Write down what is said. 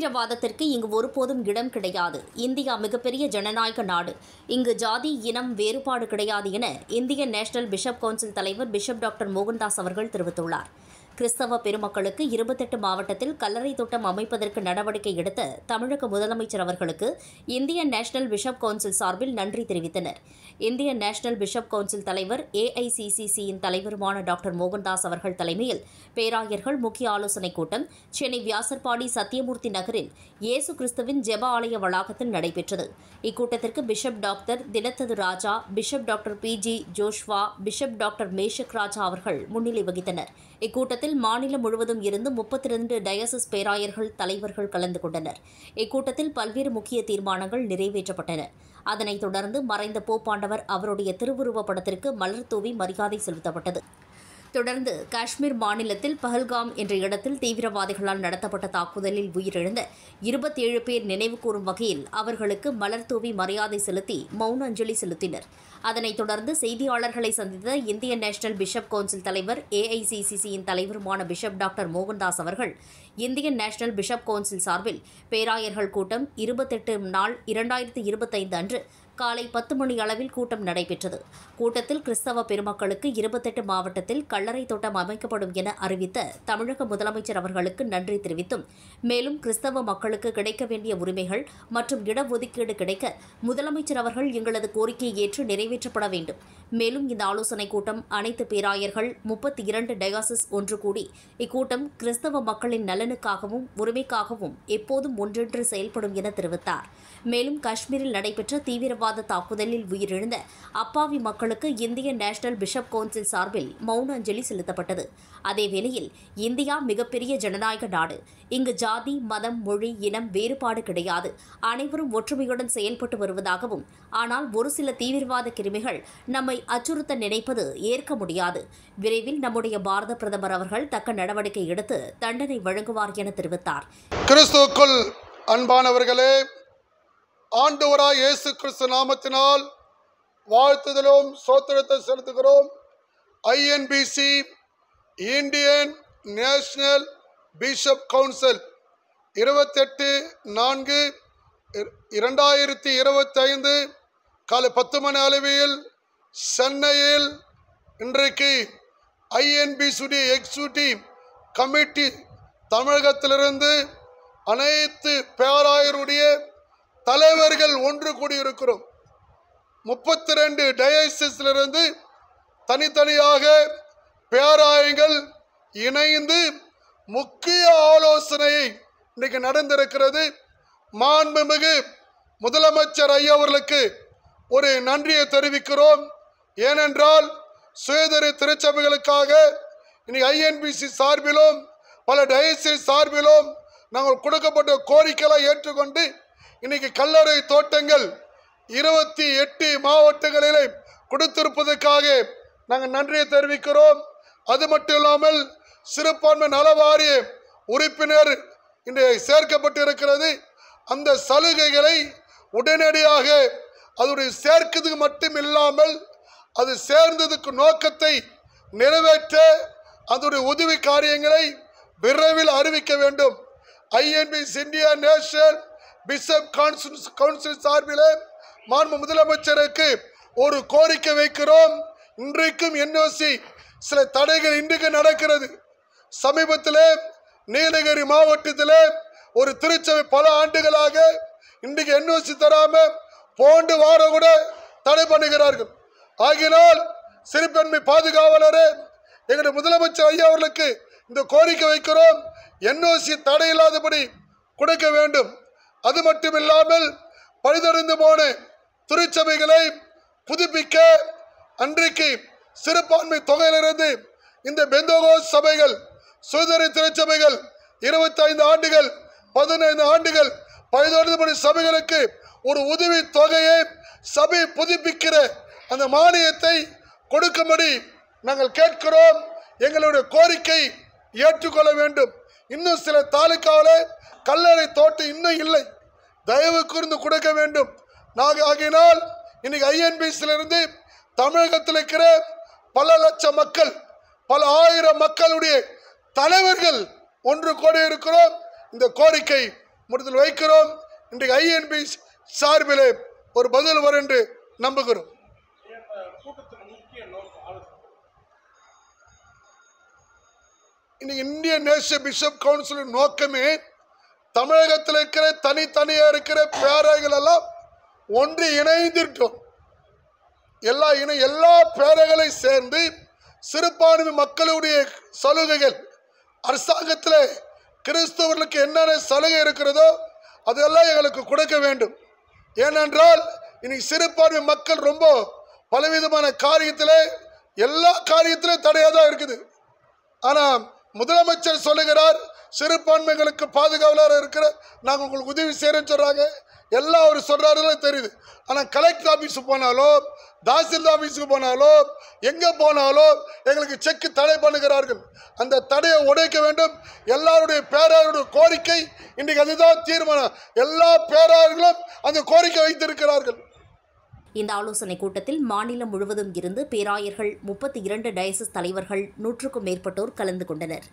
தீவிரவாதத்திற்கு இங்கு ஒருபோதும் இடம் கிடையாது. இந்தியா மிகப்பெரிய ஜனநாயக நாடு. இங்கு ஜாதி, இனம் வேறுபாடு கிடையாது என இந்தியன் நேஷனல் பிஷப் கவுன்சில் தலைவர் பிஷப் டாக்டர் மோகன்தாஸ் அவர்கள் தெரிவித்துள்ளார். கிறிஸ்தவ பெருமக்களுக்கு 28 மாவட்டத்தில் கல்லறை தோட்டம் அமைப்பதற்கு நடவடிக்கை எடுத்த தமிழக முதலமைச்சர் அவர்களுக்கு இந்தியன் நேஷனல் பிஷப் கவுன்சில் சார்பில் நன்றி தெரிவித்தனர். இந்தியன் நேஷனல் பிஷப் கவுன்சில் தலைவர் AICCCயின் தலைவருமான டாக்டர் மோகன்தாஸ் அவர்கள் தலைமையில் பேராயர்கள் முக்கிய ஆலோசனைக் கூட்டம் சென்னை வியாசர்பாடி சத்தியமூர்த்தி நகரில் இயேசு கிறிஸ்துவின் ஜெப ஆலய வளாகத்தில் நடைபெற்றது. இக்கூட்டத்திற்கு பிஷப் டாக்டர் தினத்தது Raja, bishop doctor PG Joshua, bishop doctor Meshach Raja அவர்கள் முன்னிலை வகித்தனர். இக்கூட்டத்தில் மாநிலம் முழுவதும் இருந்து 32 டயசிஸ் பேராயர்கள் தலைவர்கள் கலந்து கொண்டனர். இக்கூட்டத்தில் பல்வேறு முக்கிய தீர்மானங்கள் நிறைவேற்றப்பட்டன. அதனைத் தொடர்ந்து மறைந்த போப்பாண்டவர் அவருடைய திருவுருவப் படத்திற்கு மலர் தூவி மரியாதை செலுத்தப்பட்டது. தொடர்ந்து காஷ்மீர் மாநிலத்தில் பஹல்காம் என்ற இடத்தில் தீவிரவாதிகளால் நடத்தப்பட்ட தாக்குதலில் உயிரிழந்த 27 பேர் நினைவுகூரும் வகையில் அவர்களுக்கு மலர் தூவி மரியாதை செலுத்தி மௌன அஞ்சலி செலுத்தினர். அதனைத் தொடர்ந்து செய்தியாளர்களை சந்தித்த இந்தியன் நேஷனல் பிஷப் கவுன்சில் தலைவர் AICCCயின் தலைவருமான பிஷப் டாக்டர் மோகன்தாஸ் அவர்கள் இந்தியன் நேஷனல் பிஷப் கவுன்சில் சார்பில் பேராயர்கள் கூட்டம் 28/4/2025 அன்று காலை 10 மணி அளவில் கூட்டம் நடைபெற்றது. கூட்டத்தில் கிறிஸ்தவ பெருமக்களுக்கு 28 மாவட்டத்தில் கல்லறை தோட்டம் அமைக்கப்படும் என அறிவித்த தமிழக முதலமைச்சர் அவர்களுக்கு நன்றி தெரிவித்தும், மேலும் கிறிஸ்தவ மக்களுக்கு கிடைக்க வேண்டிய உரிமைகள் மற்றும் இடஒதுக்கீடு கிடைக்க முதலமைச்சர் அவர்கள் எங்களது கோரிக்கையை ஏற்று நிறைவேற்றப்பட வேண்டும். மேலும் இந்த ஆலோசனைக் கூட்டம் அனைத்து பேராயர்கள் 32 டயாசிஸ் ஒன்று கூடி இக்கூட்டம் கிறிஸ்தவ மக்களின் நலனுக்காகவும் உரிமைக்காகவும் எப்போதும் ஒன்றென்று செயல்படும் என தெரிவித்தார். மேலும் காஷ்மீரில் நடைபெற்ற தீவிரவாத தாக்குதலில் உயிரிழந்த அப்பாவி மக்களுக்கு இந்தியன் நேஷனல் பிஷப் கவுன்சில் சார்பில் மௌன அஞ்சலி செலுத்தப்பட்டது. அதேவேளையில் இந்தியா மிகப்பெரிய ஜனநாயக நாடு. இங்கு ஜாதி, மதம், மொழி, இனம் வேறுபாடு கிடையாது. அனைவரும் ஒற்றுமையுடன் செயல்பட்டு வருவதாகவும், ஆனால் ஒரு சில தீவிரவாத கிருமிகள் நம்மை அச்சுறுத்த நினைப்பது ஏற்க முடியாது. விரைவில் நம்முடைய பாரத பிரதமர் அவர்கள் தக்க நடவடிக்கை எடுத்து தண்டனை வழங்குவார் என தெரிவித்தார். கிறிஸ்துவுக்குள் அன்பானவர்களே, ஆண்டவராய் இயேசு கிறிஸ்து நாமத்தினால் வாழ்த்துதலும் சோத்திரத்தை செலுத்துகிறோம். INBC Indian national bishop council 28/4/2025 காலை 10 மணி அளவில் சென்னையில் இன்றைக்கு INBC எக்ஸிக்யூட்டிவ் கமிட்டி தமிழகத்திலிருந்து அனைத்து பேராயருடைய தலைவர்கள் ஒன்று கூடியிருக்கிறோம். 32 டயசிஸிலிருந்து தனித்தனியாக பேராயர்கள் இணைந்து முக்கிய ஆலோசனையை இன்றைக்கு நடந்திருக்கிறது. மாண்புமிகு முதலமைச்சர் ஐயா அவர்களுக்கு ஒரு நன்றியை தெரிவிக்கிறோம். ஏனென்றால் சுயதர திருச்சபைகளுக்காக இன்னைக்கு INBC சார்பிலும் பல டயசிஸ் சார்பிலும் நாங்கள் கொடுக்கப்பட்ட கோரிக்கைகளை ஏற்றுக்கொண்டு இன்னைக்கு கல்லறை தோட்டங்கள் 28 மாவட்டங்களிலே கொடுத்திருப்பதற்காக நாங்கள் நன்றியை தெரிவிக்கிறோம். அது மட்டும் இல்லாமல் சிறுபான்மை நல வாரிய உறுப்பினர் இன்று சேர்க்கப்பட்டிருக்கிறது. அந்த சலுகைகளை உடனடியாக அதோடைய சேர்க்கிறதுக்கு மட்டும் இல்லாமல் அது சேர்ந்ததுக்கு நோக்கத்தை நிறைவேற்ற அதோடைய உதவி காரியங்களை விரைவில் அறிவிக்க வேண்டும். INBC India national bishop council சார்பிலே மாண்பு முதலமைச்சருக்கு ஒரு கோரிக்கை வைக்கிறோம். இன்றைக்கும் NOC சில தடைகள் இன்றைக்கு நடக்கிறது. சமீபத்தில் நீலகிரி மாவட்டத்தில் ஒரு திருச்சபை பல ஆண்டுகளாக இன்றைக்கு NOC தராம போண்டு வார கூட தடை பண்ணுகிறார்கள். ஆகினால் சிறுபான்மை பாதுகாவலரே, எங்களுடைய முதலமைச்சர் ஐயா அவர்களுக்கு இந்த கோரிக்கை வைக்கிறோம். NOC தடை இல்லாதபடி கொடுக்க வேண்டும். அது மட்டும் இல்லாமல் பழுதடைந்து போன திருச்சபைகளை புதுப்பிக்க அன்றைக்கு சிறுபான்மை தொகையிலிருந்து இந்த பெந்தகோஸ்து சபைகள், சுதந்திர திருச்சபைகள் 25 ஆண்டுகள் 15 ஆண்டுகள் பழுதடைந்து போன சபைகளுக்கு ஒரு உதவி தொகையை சபை புதுப்பிக்கிற அந்த மானியத்தை கொடுக்கும்படி நாங்கள் கேட்கிறோம். எங்களுடைய கோரிக்கை ஏற்றுக்கொள்ள வேண்டும். இன்னும் சில தாலுக்காவில் கல்லறை தோட்டம் இன்னும் இல்லை, தயவு கூர்ந்து கொடுக்க வேண்டும். ஆகினால் இன்னைக்கு INBCயிலிருந்து தமிழகத்தில் இருக்கிற பல லட்சம் மக்கள், பல ஆயிரம் மக்களுடைய தலைவர்கள் ஒன்று கூடி இருக்கிறோம். இந்த கோரிக்கை முடித்தில் வைக்கிறோம். இன்றைக்கு ஐஎன்பி சார்பிலே ஒரு பதில் வரும் என்று நம்புகிறோம். இன்னைக்கு இந்தியன் நேஷனல் பிஷப் கவுன்சிலின் நோக்கமே தமிழகத்தில் இருக்கிற தனித்தனியாக இருக்கிற பேரைகள் எல்லாம் ஒன்று இணைந்துட்டோம். எல்லா பேரைகளை சேர்ந்து சிறுபான்மை மக்களுடைய சலுகைகள் அரசாங்கத்தில் கிறிஸ்தவர்களுக்கு என்னென்ன சலுகை இருக்கிறதோ அதெல்லாம் எங்களுக்கு கொடுக்க வேண்டும். ஏனென்றால் இன்னைக்கு சிறுபான்மை மக்கள் ரொம்ப பலவிதமான காரியத்தில் எல்லா காரியத்திலும் தடையாக தான் இருக்குது. ஆனால் முதலமைச்சர் சொல்லுகிறார் சிறுபான்மைகளுக்கு பாதுகாவலராக இருக்கிற நாங்கள் உங்களுக்கு உதவி செய்கிறேன்னு சொல்கிறாங்க. எல்லாம் அவர் சொல்கிறாருலாம் தெரியுது. ஆனால் கலெக்டர் ஆஃபீஸுக்கு போனாலோ தாசில்தார் ஆஃபீஸுக்கு போனாலோ எங்கே போனாலோ எங்களுக்கு செக்கு தடை பண்ணுகிறார்கள். அந்த தடையை உடைக்க வேண்டும். எல்லாருடைய பேராயருடைய கோரிக்கை இன்றைக்கு அதுதான் தீர்மானம். எல்லா பேராயர்களும் அந்த கோரிக்கை வைத்திருக்கிறார்கள். இந்த ஆலோசனைக் கூட்டத்தில் மாநிலம் முழுவதும் இருந்து பேராயர்கள், 32 டயசிஸ் தலைவர்கள், 100க்கும் மேற்பட்டோர் கலந்து கொண்டனர்.